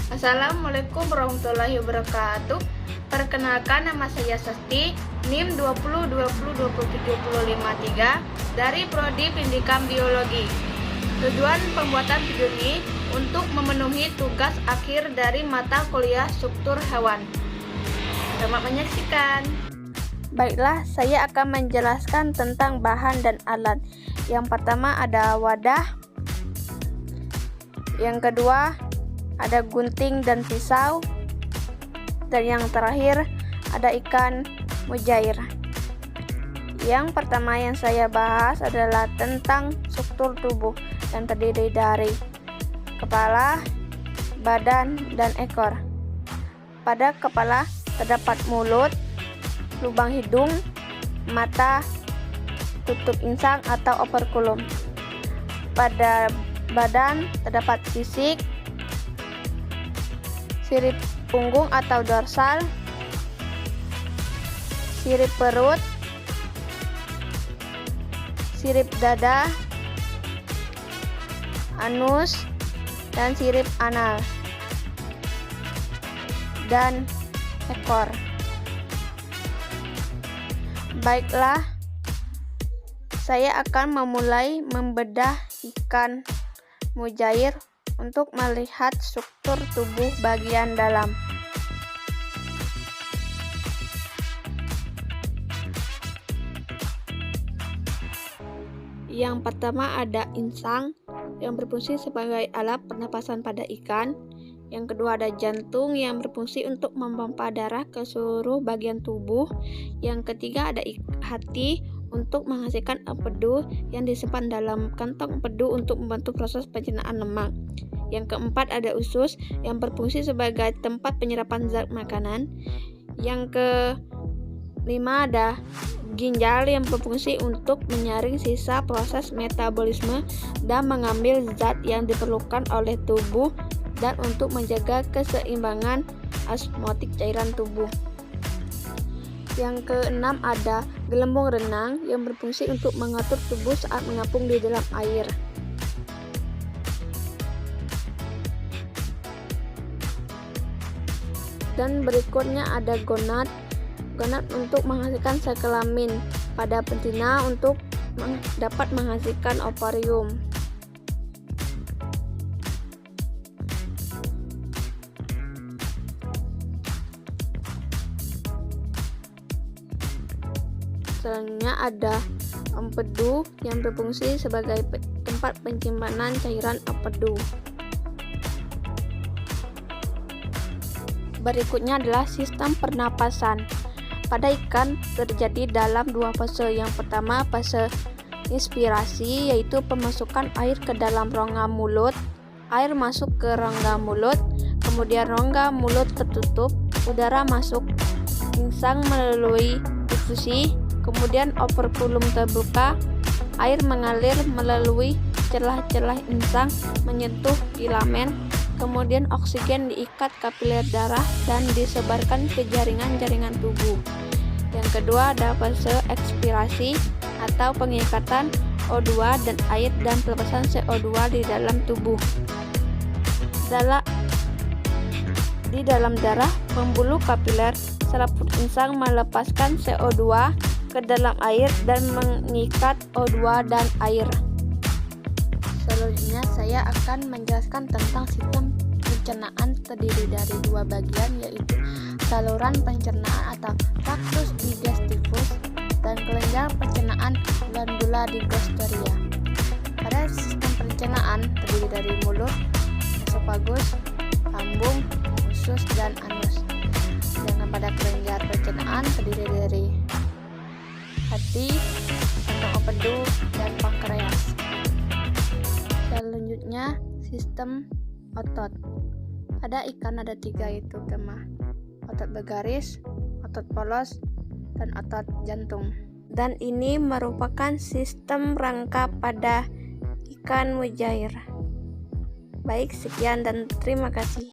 Assalamualaikum warahmatullahi wabarakatuh. Perkenalkan, nama saya Sasti, NIM 2020207053 dari Prodi Pendidikan Biologi. Tujuan pembuatan video ini untuk memenuhi tugas akhir dari mata kuliah struktur hewan. Selamat menyaksikan. Baiklah, saya akan menjelaskan tentang bahan dan alat. Yang pertama ada wadah. Yang kedua ada gunting dan pisau. Dan yang terakhir ada ikan mujair. Yang pertama yang saya bahas adalah tentang struktur tubuh yang terdiri dari kepala, badan, dan ekor. Pada kepala terdapat mulut, lubang hidung, mata, tutup insang atau operkulum. Pada badan terdapat sisik, sirip punggung atau dorsal, sirip perut, sirip dada, anus, dan sirip anal, dan ekor. Baiklah, saya akan memulai membedah ikan mujair untuk melihat struktur tubuh bagian dalam. Yang pertama ada insang yang berfungsi sebagai alat pernapasan pada ikan. Yang kedua ada jantung yang berfungsi untuk memompa darah ke seluruh bagian tubuh. Yang ketiga ada hati untuk menghasilkan empedu yang disimpan dalam kantong empedu untuk membantu proses pencernaan lemak. Yang keempat ada usus yang berfungsi sebagai tempat penyerapan zat makanan. Yang kelima ada ginjal yang berfungsi untuk menyaring sisa proses metabolisme dan mengambil zat yang diperlukan oleh tubuh dan untuk menjaga keseimbangan osmotik cairan tubuh. Yang keenam ada gelembung renang yang berfungsi untuk mengatur tubuh saat mengapung di dalam air. Dan berikutnya ada gonad. Gonad untuk menghasilkan sel kelamin, pada betina untuk dapat menghasilkan ovarium. Selanjutnya ada empedu yang berfungsi sebagai tempat penyimpanan cairan empedu. Berikutnya adalah sistem pernapasan. Pada ikan terjadi dalam dua fase. Yang pertama fase inspirasi, yaitu pemasukan air ke dalam rongga mulut. Air masuk ke rongga mulut, kemudian rongga mulut tertutup, udara masuk insang melalui difusi, kemudian operkulum terbuka, air mengalir melalui celah-celah insang menyentuh filamen. Kemudian oksigen diikat kapiler darah dan disebarkan ke jaringan-jaringan tubuh. Yang kedua ada fase ekspirasi atau pengikatan O2 dan air dan pelepasan CO2 di dalam tubuh. Di dalam darah, pembuluh kapiler selaput insang melepaskan CO2 ke dalam air dan mengikat O2 dan air. Selanjutnya saya akan menjelaskan tentang sistem pencernaan terdiri dari dua bagian, yaitu saluran pencernaan atau tractus digestivus dan kelenjar pencernaan glandula digosteria. Pada sistem pencernaan terdiri dari mulut, esofagus, lambung, usus, dan anus. Sedangkan pada kelenjar pencernaan terdiri dari hati, kantong empedu, dan pankreas. Selanjutnya sistem otot. Pada ikan ada tiga, yaitu otot bergaris, otot polos, dan otot jantung. Dan ini merupakan sistem rangka pada ikan mujair. Baik, sekian dan terima kasih.